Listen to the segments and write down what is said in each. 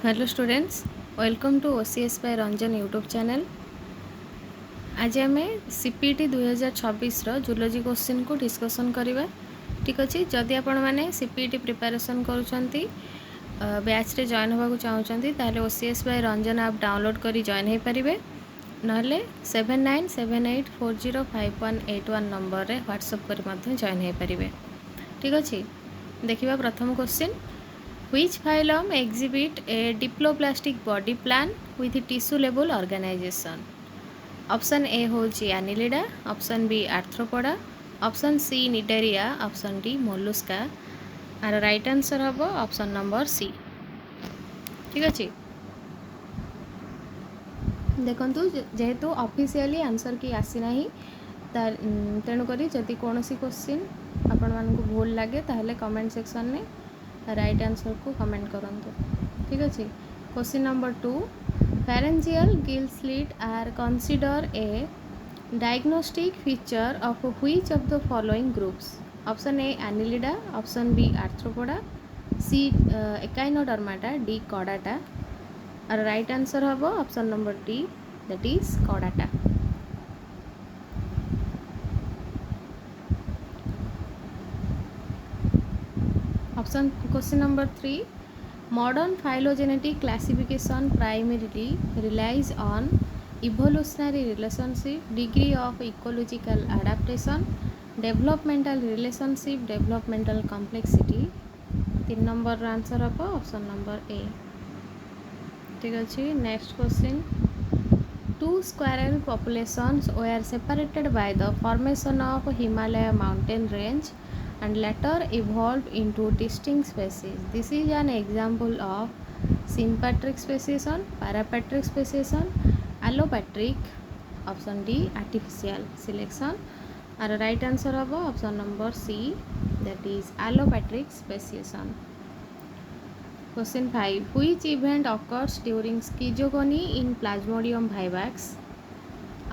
Hello students, welcome to OCS by Ranjan YouTube channel. आज आम CPT 2026 zoology question को discussion करवा। ठीक अच्छे, जदि आपण मैंने सीपीटी प्रिपरेशन करुँच बैच रे जॉइन होगा चाहूँगी ताहले ओसीएस बाय रंजन आप डाउनलोड कर जॉइन हो पारे, ना 7978405181 नंबर रे व्हाट्सएप कर जॉइन हो पारे। ठीक अच्छे, देखिए प्रथम question. Which phylum exhibit a diploplastic body plan with tissue level organization? Option A होची Annelida, Option B Arthropoda, Option C Nidaria, Option D Mollusca। आर राइट आंसर हम ऑप्शन नंबर सी। ठीक अच्छे, देखु जेहेतु ऑफिशियली आंसर की आसी ना तेणुक जदि कौन क्वेश्चन आपण मानक भूल लगे ताहले कमेंट सेक्शन में राइट आंसर को कमेंट करंतु। ठीक अच्छे, question number 2। pharyngeal gill slit are considered a diagnostic feature of which of the following groups? Option A Annelida, Option B Arthropoda, C Echinodermata, D Chordata। और right answer हम option number D, that is Chordata। Option question number 3। Modern phylogenetic classification primarily relies on evolutionary relationship, degree of ecological adaptation, developmental relationship, developmental complexity। 3 number answer हम option number ए। ठीक अच्छे, next question. Two squirrel populations were separated by the formation of Himalaya mountain range and later evolved into distinct species. This is an example of sympatric speciation, parapatric speciation, allopatric, option D artificial selection। और right answer हम option number C, that is allopatric speciation। Question 5. Which event occurs during schizogony in Plasmodium vivax?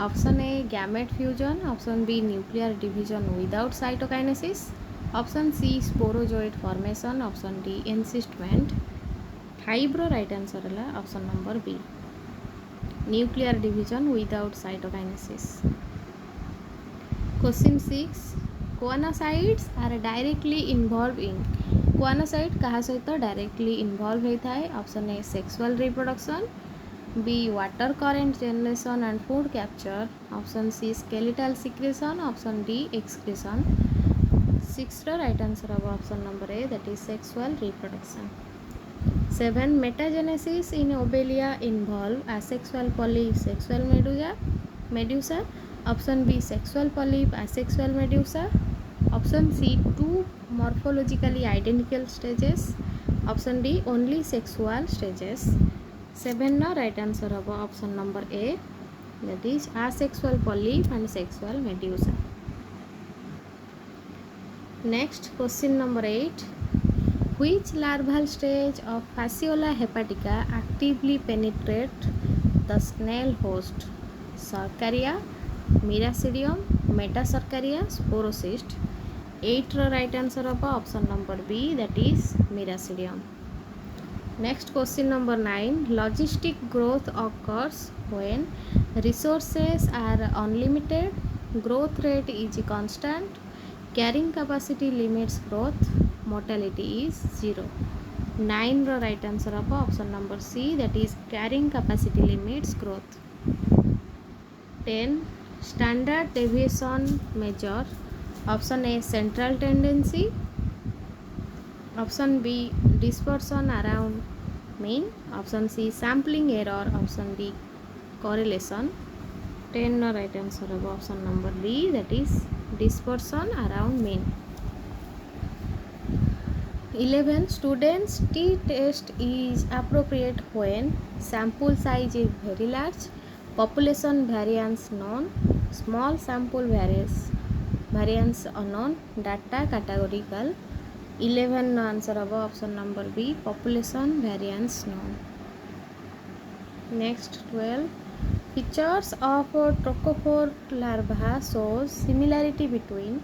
Option A gamete fusion, Option B nuclear division without cytokinesis, Option C sporozoid formation, Option D encystment। 5 रो right answer है option number B, nuclear division without cytokinesis। Question 6. Coanocytes are directly involved in, choanocyte क्या सहित directly involve होता है? Option A sexual reproduction, B water current generation and food capture, option C skeletal secretion, option D excretion. 6 रो right answer हम option number A, that is sexual reproduction. 7. Metagenesis in Obelia involve asexual polyp sexual medusa, option B sexual polyp asexual medusa, option C 2 morphologically identical stages, option D only sexual stages. 7 ना right answer हम option number A, that is asexual polyp and sexual medusa। Next question number 8। Which larval stage of Fasciola hepatica actively penetrate the snail host? Sarcaria, Miracidium, Metacercaria, Sporocyst। 8 रो right answer हम option number B, that is Miracidium। Next question number 9। Logistic growth occurs when resources are unlimited, growth rate is constant, carrying capacity limits growth, mortality is 0। 9 रो right answer हम option number C, that is carrying capacity limits growth। 10. Standard deviation measure, option A central tendency, option B dispersion around mean, option C sampling error, option D correlation. 10 नो right answer हम option number B, that is dispersion around mean. 11. Students T test is appropriate when sample size is very large, population variance known, small sample variance unknown, data categorical। 11 answer हम option number B, population variance known। Next 12. Features of trochophore larva shows similarity between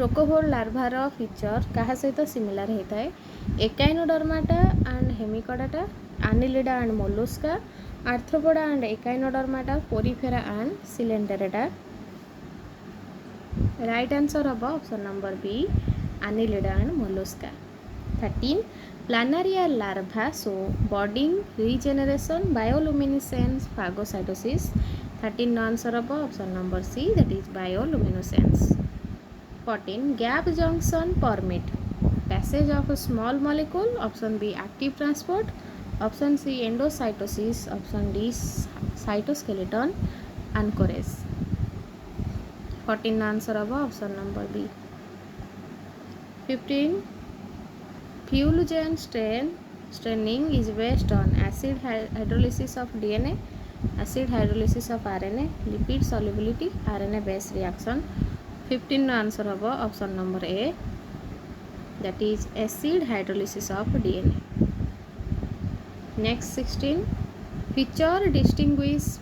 Trochophore larvar feature kaha सहित similar होता है Echinodermata and Hemichordata, Annelida and Mollusca, Arthropoda and Echinodermata, Porifera and Coelenterata. Right answer above option number B, Annelida and Mollusca. 13. Planaria larva show budding, regeneration, bioluminescence, phagocytosis. 13 answer above option number C, that is bioluminescence. 14. Gap junction permit passage of a small molecule. Option B, active transport. Option C, endocytosis. Option D, cytoskeleton anchorage. 14 answer above option number B. 15. Fuel staining is based on acid hydrolysis of DNA, acid hydrolysis of RNA, lipid solubility, RNA base reaction. 15 answer above option number A, that is acid hydrolysis of DNA. Next 16. Feature distinguish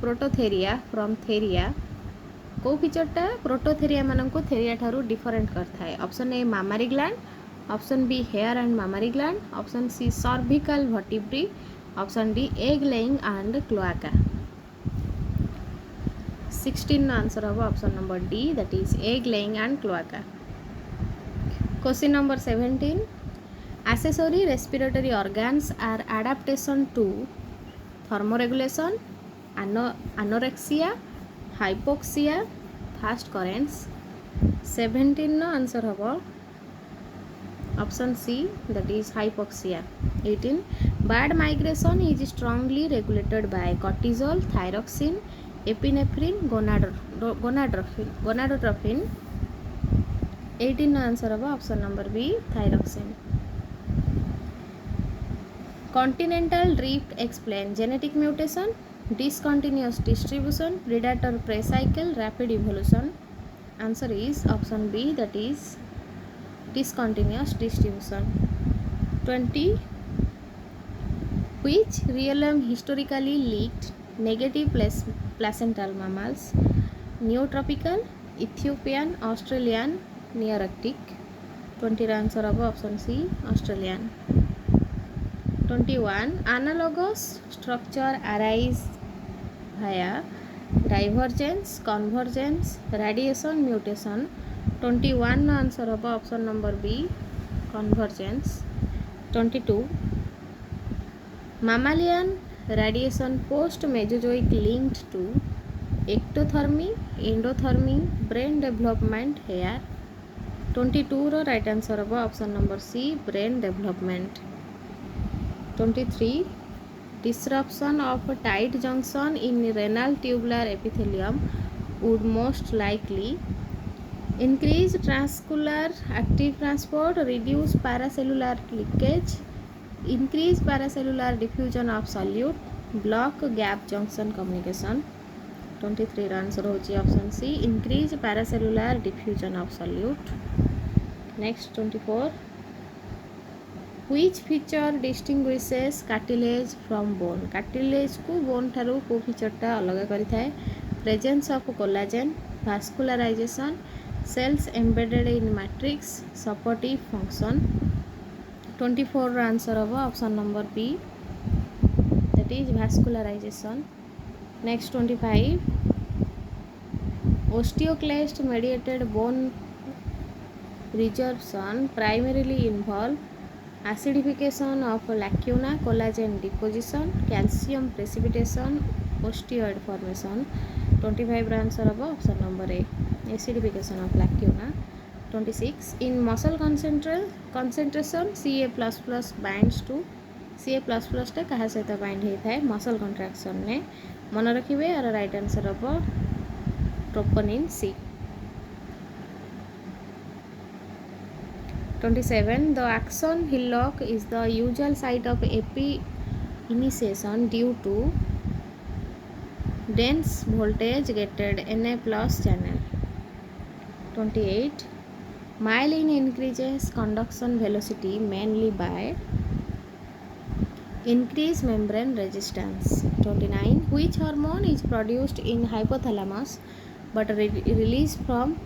prototheria from theria. को फीचरटा Prototheria मानक थेरिया ठारू different करता है. Option A mammary gland, option B hair and mammary gland, option C cervical vertebrae, option D egg laying and cloaca. 16 answer होगा option number D, that is egg laying and cloaca. Question number 17. Accessory respiratory organs are adaptation to thermoregulation, anorexia, hypoxia, fast currents. 17 no answer hobo option C, that is hypoxia. 18. Bad migration is strongly regulated by cortisol, thyroxine, epinephrine, gonadotropin. 18 no answer hobo option number B, thyroxine. Continental drift explain genetic mutation, discontinuous distribution, predator prey cycle, rapid evolution. Answer is option B, that is discontinuous distribution. 20. Which realm historically leaked negative placental mammals? Neotropical, Ethiopian, Australian, Nearctic. 20 answer of option C, Australian. 21. Analogous structure arise via divergence, convergence, radiation, mutation. 21 answer of option number B, convergence. 22. Mammalian radiation post Mesozoic linked to ectothermy, endothermy, brain development here. 22 ro right answer of option number C, brain development. 23. Disruption of a tight junction in renal tubular epithelium would most likely increase transcellular active transport, reduce paracellular leakage, increase paracellular diffusion of solute, block gap junction communication. 23 answer होची option C, increase paracellular diffusion of solute. Next 24. Which feature distinguishes cartilage from bone? Cartilage को bone ठारू को फीचरटा अलग करी थाए. Presence of collagen, vascularization, cells embedded in matrix, supportive function. 24 answer of option number B, that is vascularization. Next 25. Osteoclast mediated bone resorption primarily involve acidification of lacuna, collagen deposition, calcium precipitation, osteoid formation. 25 answer of option number A, acidification of lacuna. 26. In muscle concentration Ca++ binds to Ca++ टा कहा सहित bind होता है muscle कंट्राक्शन ने. मन रखिए यार right answer of troponin C. 27. The axon hillock is the usual site of epi initiation due to dense voltage gated Na plus channel. 28. Myelin increases conduction velocity mainly by increased membrane resistance. 29. Which hormone is produced in hypothalamus but released from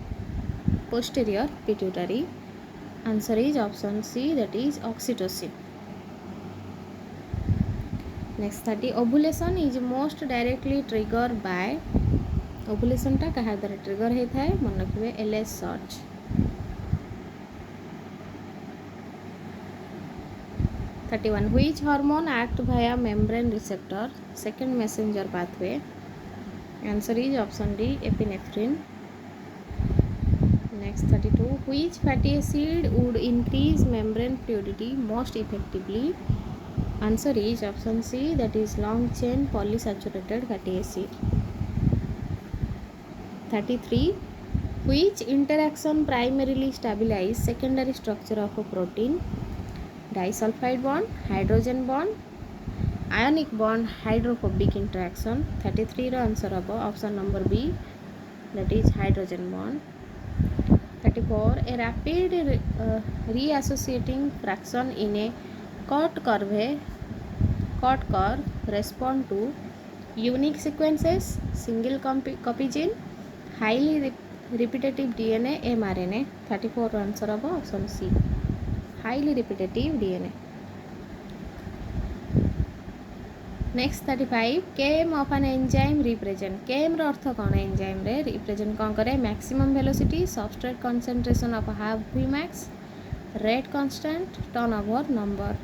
posterior pituitary. Answer is option C, that is oxytocin. Next 30, ovulation is most directly triggered by, ovulation टा कहा द्वारा trigger होता है मन रखिए LS search. 31, which hormone act via membrane receptor, second messenger pathway. Answer is option D, epinephrine. Next 32, which fatty acid would increase membrane fluidity most effectively. Answer is option C, that is long chain polysaturated fatty acid. 33, which interaction primarily stabilize secondary structure of a protein. Disulfide bond, hydrogen bond, ionic bond, hydrophobic interaction. 33 रो answer हम option number B, that is hydrogen bond. 34, a rapid reassociating fraction in a cut curve respond to unique sequences, single copy gene, highly repetitive DNA, mRNA. 34 रो answer हम option C, highly repetitive DNA. Next 35, km of an enzyme represent, km रो अर्थ कौन enzyme रे represent कौन करे, maximum velocity, substrate concentration of half Vmax, rate constant, turnover number.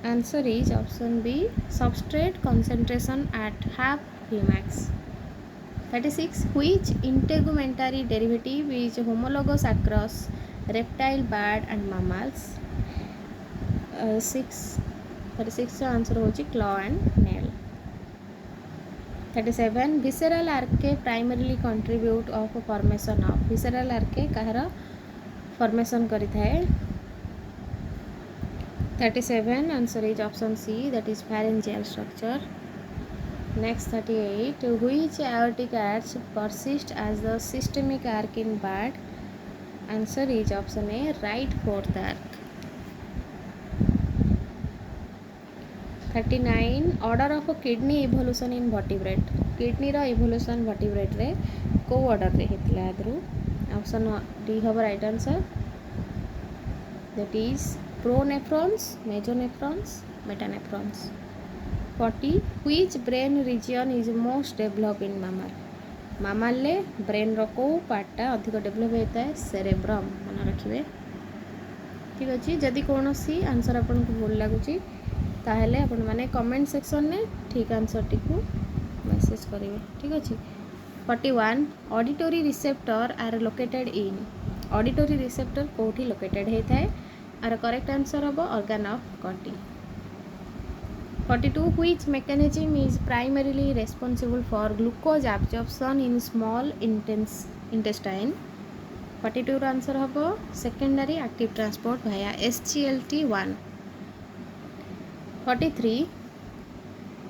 Answer is option B, substrate concentration at half Vmax. 36, which integumentary derivative is homologous across reptile, bird and mammals. 36 answer होची claw and nail. 37, visceral archae primarily contribute of formation of, visceral archae Kahar formation करी थाए. 37 answer is option C, that is pharyngeal structure. Next 38, which aortic arch persist as the systemic arc in bird. Answer is option A, right fourth arc. 39, order of a kidney evolution in vertebrate, kidney row evolution vertebrate रे को order रे हेतला आदरू. Option D हब right answer, that is pronephrons, mesonephrons, metanephrons. 40, which brain region is most developed in mammal, mammal ले brain रो को पार्टा अधिक develop होता है सेरेब्रम, मन रखिए. ठीक अच्छे, जदि कौन सी आंसर आपन को भूल लगुची ताहले आपण माने कमेंट सेक्शन में ठीक आंसर टी को मैसेज करेंगे. ठीक अच्छे. 41, auditory receptor are located in, auditory receptor कोठी लोकेटेड होता है, आर करेक्ट आंसर हम organ of Corti. 42, which mechanism is primarily responsible for glucose absorption in small intestine. 42 रो आंसर हम secondary active transport via SGLT1. 43,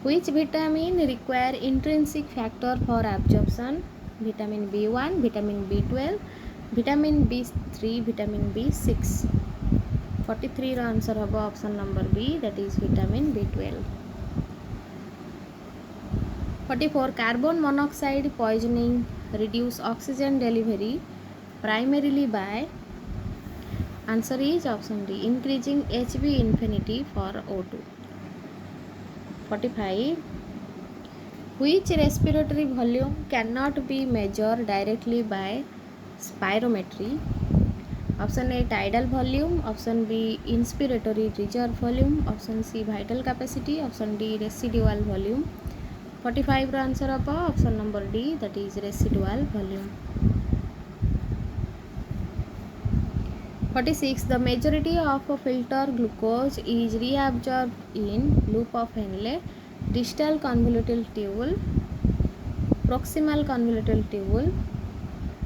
which vitamin require intrinsic factor for absorption. Vitamin B1, vitamin B12, vitamin B3, vitamin B6. 43 रो answer हम option number B, that is vitamin B12. 44, carbon monoxide poisoning reduce oxygen delivery primarily by. Answer is option D, increasing Hb infinity for O2. 45, which respiratory volume cannot be measured directly by spirometry. Option A, tidal volume, option B, inspiratory reserve volume, option C, vital capacity, option D, residual volume. 45 row answer हम option number D, that is residual volume. 46, the majority of filter glucose is reabsorbed in loop of Henle, distal convolutal tubule, proximal convolutal tubule,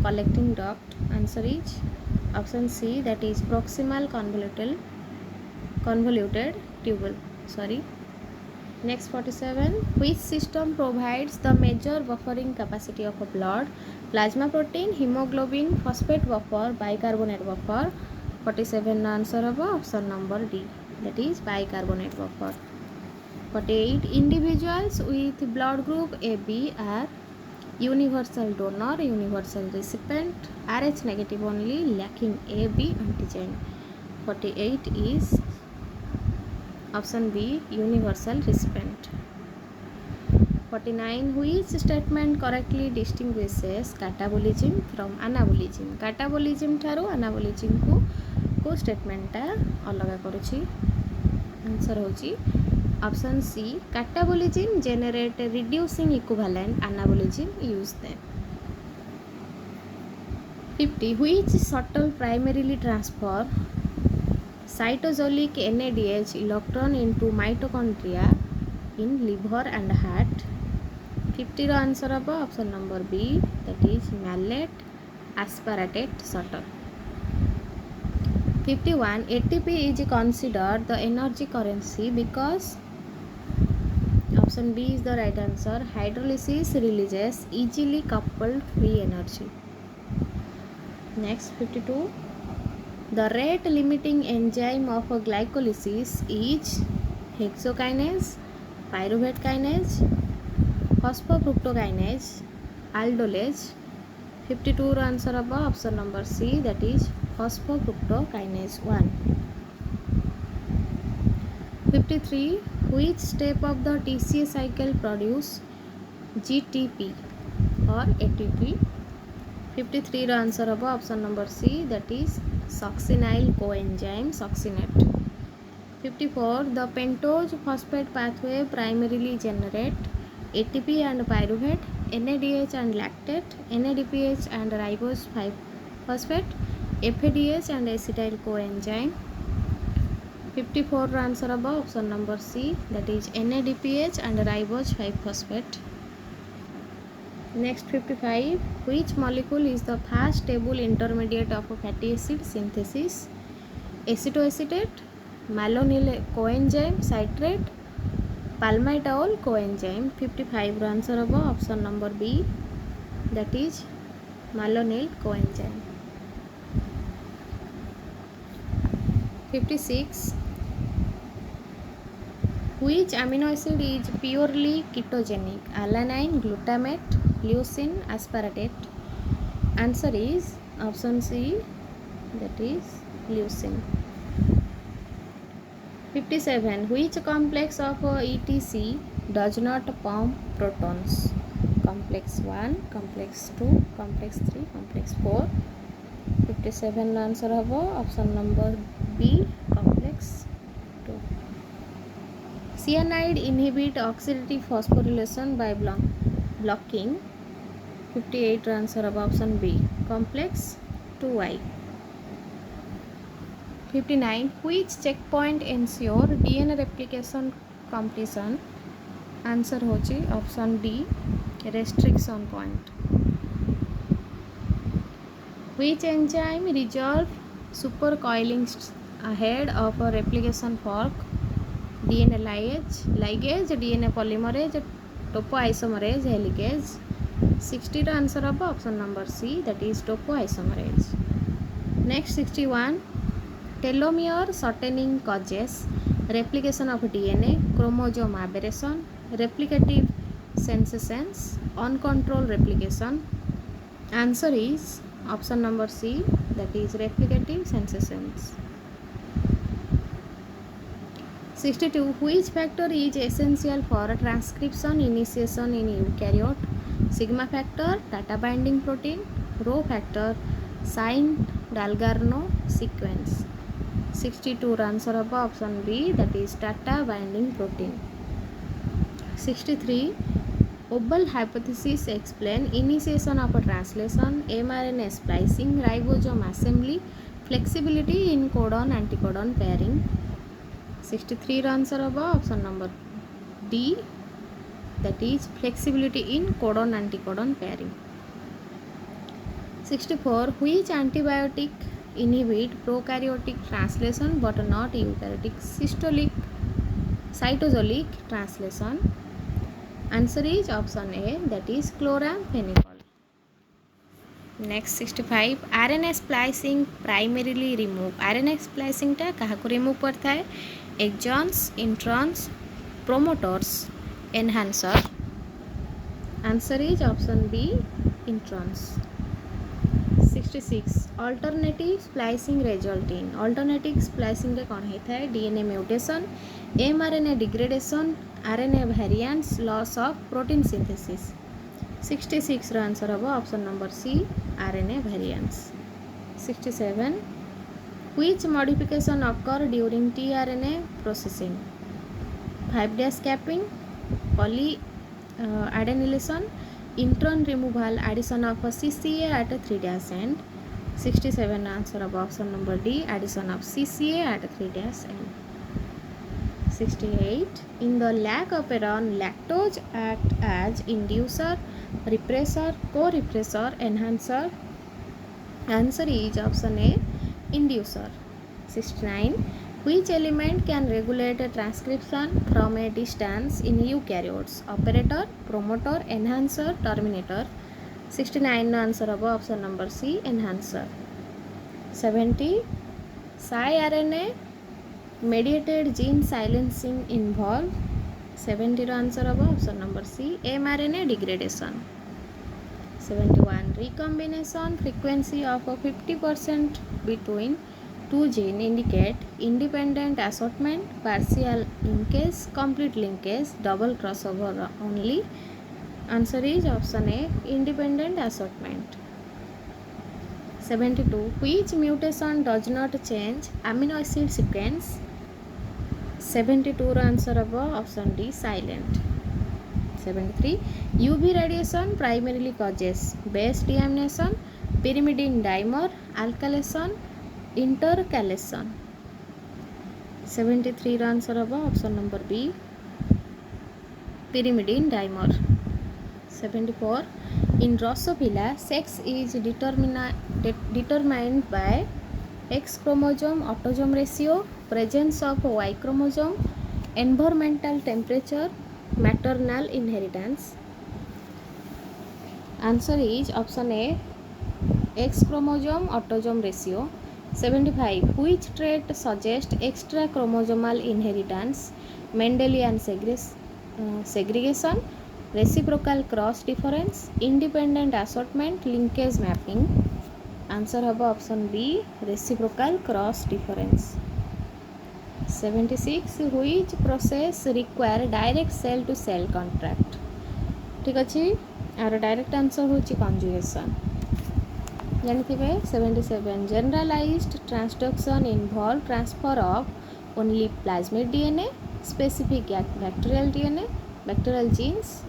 collecting duct. Answer is option C, that is proximal convoluted tubule. Sorry. Next 47, which system provides the major buffering capacity of a blood, plasma protein, hemoglobin, phosphate buffer, bicarbonate buffer. 47 answer of option number D, that is bicarbonate buffer. 48, individuals with blood group AB are universal donor, universal recipient, Rh negative only, lacking AB antigen. 48 is option B, universal recipient. 49, which statement correctly distinguishes catabolism from anabolism? Catabolism ठारू anabolism को statement टा अलग करुछि. Answer होची option C, catabolism generate reducing equivalent, anabolism use them. 50, which shuttle primarily transfer cytosolic NADH electron into mitochondria in liver and heart? 50 ର answer ହେବ option number B, that is mallet aspartate shuttle. 51, ATP is considered the energy currency because option B is the right answer, hydrolysis releases easily coupled free energy. Next 52, the rate limiting enzyme of glycolysis is hexokinase, pyruvate kinase, phosphofructokinase, aldolase. 52 ର answer ହେବ option number C, that is phosphofructokinase 1. 53, which step of the TCA cycle produce GTP or ATP? 53 ର answer ହେବ option number C, that is succinyl coenzyme succinate. 54, the pentose phosphate pathway primarily generate ATP and pyruvate, NADH and lactate, NADPH and ribose 5-phosphate, FADH and acetyl coenzyme. 54 ର answer ହେବ option number C, that is NADPH and ribose 5-phosphate. Next 55, which molecule is the fast stable intermediate of fatty acid synthesis? Acetoacetate, malonyl coenzyme citrate, palmitoyl coenzyme. 55 ର answer ହେବ option number B, that is malonyl coenzyme. 56, which amino acid is purely ketogenic? Alanine, glutamate, leucine, aspartate. Answer is option C, that is leucine. 57, which complex of ETC does not pump protons? Complex 1, complex 2, complex 3, complex 4. 57 ର answer ହେବ option number B, complex 2. Cyanide inhibit oxidative phosphorylation by blocking. 58 ର answer ହେବ option B, complex 2I. 59, which checkpoint ensure DNA replication completion? Answer होची option D, restriction point. Which enzyme resolve supercoiling ahead of a replication fork? DNA ligase, DNA polymerase, topoisomerase, helicase. 60 ର answer ହେବ option number C, that is topoisomerase. Next 61, telomere shortening causes replication of DNA, chromosome aberration, replicative senescence, uncontrolled replication. Answer is option number C, that is replicative senescence. 62, which factor is essential for transcription initiation in eukaryote? Sigma factor, data binding protein, rho factor, Saint-Dalgarno sequence. 62 ର answer ହେବ option B, that is data binding protein. 63, Oval hypothesis explain initiation of a translation, mRNA splicing, ribosome assembly, flexibility in codon anticodon pairing. 63 ର answer ହେବ option number D, that is flexibility in codon anticodon pairing. 64, which antibiotic inhibit prokaryotic translation but not eukaryotic cytosolic translation? Answer is option A, that is chloramphenicol. Next 65, RNA splicing primarily remove. RNA splicing टा काहाको remove करता है? Exons, introns, promoters, enhancer. Answer is option B, introns. 66 alternative splicing result in alternative splicing रे कौन होता है DNA mutation, mRNA degradation, RNA variants, loss of protein synthesis. 66 ର answer हम option number C RNA variants. 67 which modification occur during tRNA processing? 5' capping, poly adenylation, intron removal, addition of a CCA at 3' end. 67 answer of option number D, addition of CCA at 3' end. 68 in the lac operon, lactose act as inducer, repressor, co-repressor, enhancer. Answer is option A, inducer. 69 which element can regulate transcription from a distance in eukaryotes? Operator, promoter, enhancer, terminator. 69 answer of option number C, enhancer. 70 siRNA mediated gene silencing involve. 70 answer of option number C, mRNA degradation. 71 recombination frequency of 50% between two genes indicate independent assortment, partial linkage, complete linkage, double crossover only. Answer is option A, independent assortment. 72 which mutation does not change amino acid sequence? 72 answer of option D, silent. 73 UV radiation primarily causes base deamination, pyrimidine dimer, alkylation, intercalation. 73 answer of option number B, pyrimidine dimer. 74 in Drosophila sex is determined by X chromosome autosome ratio, presence of Y chromosome, environmental temperature, maternal inheritance. Answer is option A, X chromosome autosome ratio. 75 which trait suggests extra chromosomal inheritance? Mendelian segregation, reciprocal cross difference, independent assortment, linkage mapping. Answer होगा option B, reciprocal cross difference. 76 which process require direct cell to cell contact? ठीक अच्छे are direct answer होची conjugation जानिथिबे. 77 generalized transduction involve transfer of only plasmid DNA, specific bacterial DNA, bacterial genes,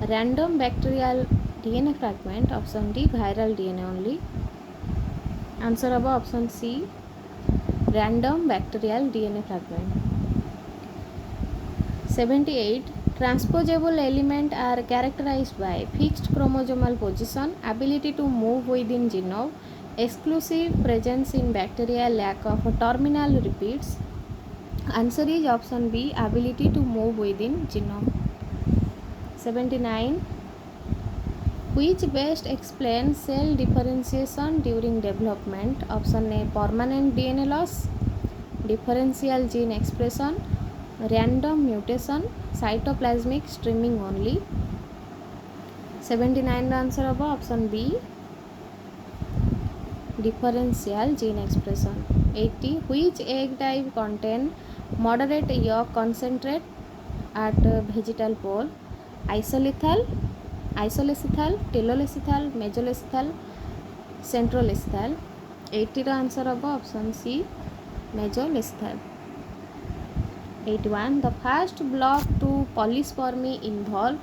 random bacterial DNA fragment. Option D, viral DNA only. Answer of option C, random bacterial DNA fragment. 78 transposable elements are characterized by fixed chromosomal position, ability to move within genome, exclusive presence in bacteria, lack of terminal repeats. Answer is option B, ability to move within genome. 79 which best explains cell differentiation during development? Option A, permanent DNA loss, differential gene expression, random mutation, cytoplasmic streaming only. 79 answer of option B, differential gene expression. 80 which egg type contain moderate yolk concentrate at vegetal pole? Isolethal, telolethal, mesolethal, centrolethal. 80 ର answer ହେବ option C, mesolethal. 81 the first block to polyspermy involve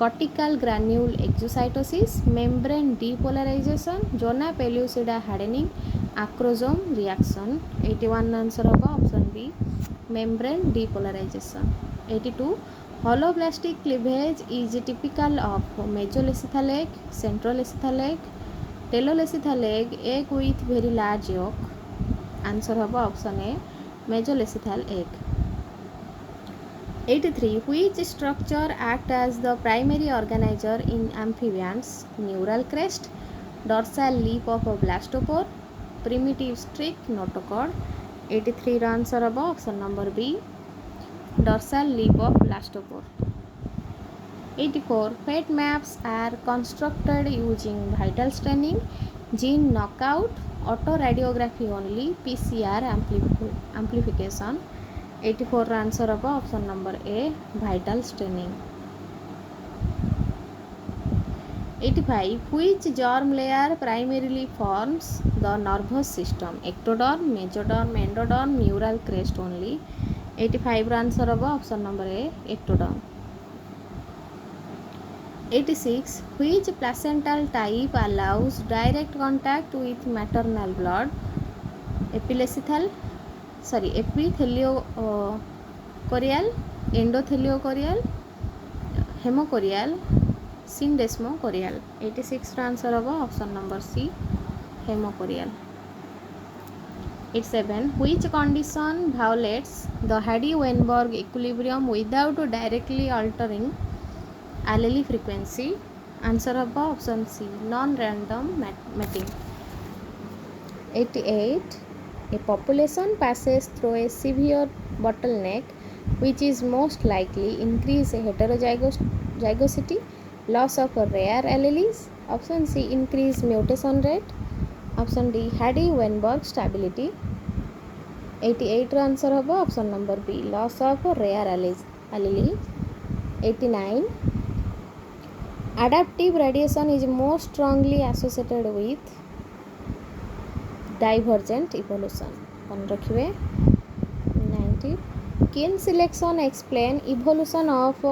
cortical granule exocytosis, membrane depolarization, zona pellucida hardening, acrosome reaction. 81 answer होगा option B, membrane depolarization. 82 holoblastic cleavage is typical of mesolethal egg, centrolethal egg, telolethal egg with very large yolk. Answer होगा option A, mesolethal egg. 83 which structure act as the primary organizer in amphibians? Neural crest, dorsal lip of a blastopore, primitive streak, notochord. 83 ର answer होगा option number B, dorsal lip of blastopore. 84. Fate maps are constructed using vital staining, gene knockout, autoradiography only, PCR amplification. 84 answer of option number A, vital staining. 85. Which germ layer primarily forms the nervous system? Ectoderm, mesoderm, endoderm, neural crest only. 85 answer of option number A, ectoderm. 86. Which placental type allows direct contact with maternal blood? Epitheliocorial, endotheliocorial, hemocorial, syndesmocorial. 86 answer of option number C, hemocorial. 87. Which condition violates the Hardy-Weinberg equilibrium without directly altering allele frequency? Answer of option C, non-random mating. 88. A population passes through a severe bottleneck, which is most likely increase heterozygosity, loss of rare alleles. Option C, increase mutation rate. Option D, Hardy-Weinberg stability. 88 answer of option number B, loss of rare allele. 89. Adaptive radiation is most strongly associated with divergent evolution. On रखिए 90. Kin selection explain evolution of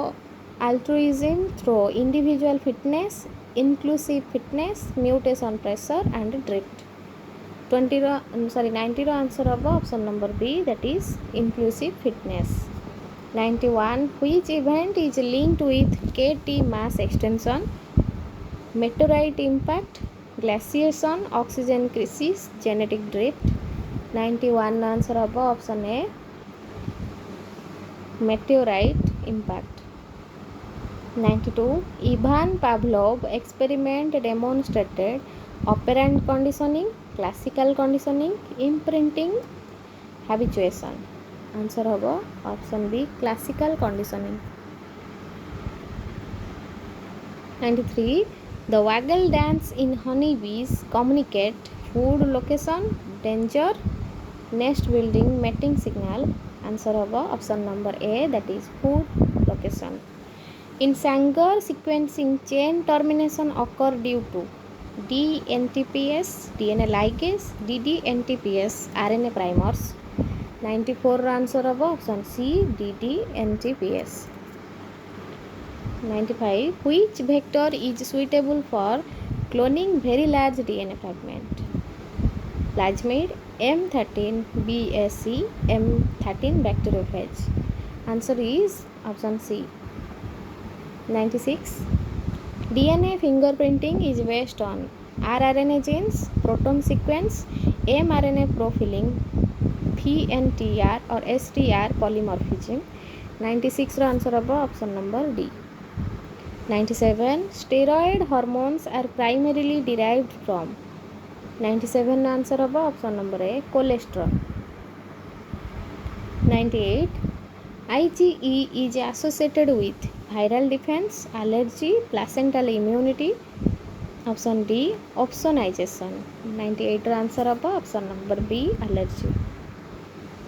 altruism through individual fitness, inclusive fitness, mutation pressure and drift. 90 answer of option number B, that is inclusive fitness. 91. Which event is linked with KT mass extension? Meteorite impact, glaciation, oxygen crisis, genetic drift. 91 answer of option A, meteorite impact. 92. Ivan Pavlov experiment demonstrated operant conditioning, classical conditioning, imprinting, habituation. Answer of option B, classical conditioning. 93. The waggle dance in honeybees communicate food location, danger, nest building, mating signal. Answer of option number A, that is food location. In Sanger sequencing, chain termination occur due to DNTPS, DNA ligase, DDNTPS, RNA primers. 94 answer of option C, DDNTPS. 95. Which vector is suitable for cloning very large DNA fragment? Plasmid, M13 BSC, M13 bacteriophage. Answer is option C. 96. DNA fingerprinting is based on rRNA genes, proton sequence, mRNA profiling, VNTR or STR polymorphism. 96 answer of option number D. 97. Steroid hormones are primarily derived from. 97 answer of option number A, cholesterol. 98. IgE is associated with viral defense, allergy, placental immunity. Option D, opsonization. 98 answer of option number B, allergy.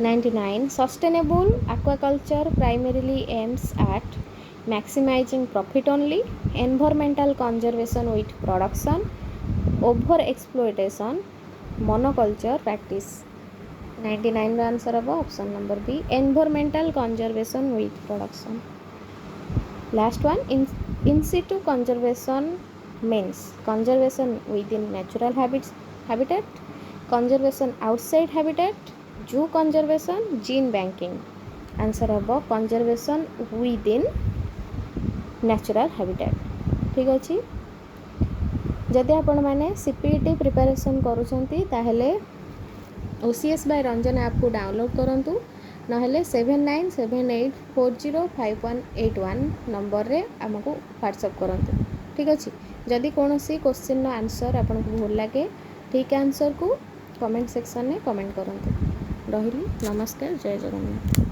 99. Sustainable aquaculture primarily aims at maximizing profit only, environmental conservation with production, over exploitation, monoculture practice. 99 answer of option number B, environmental conservation with production. Last one, in situ conservation means conservation within natural habitat, conservation outside habitat, zoo conservation, gene banking. Answer of conservation within natural habitat. ठीक अच्छी जदि आपण मैंने CPET preparation करुँच ताहले OCS bye Ranjan app को download करूँ नहेले 7978405181 number रे आमको व्हाट्सएप करूँ. ठीक अच्छे जदि कौन सी क्वेश्चन आंसर आपको भूल लगे ठीक आंसर को कमेंट सेक्शन में कमेंट करूँ. रही नमस्कार, जय जगन्नाथ.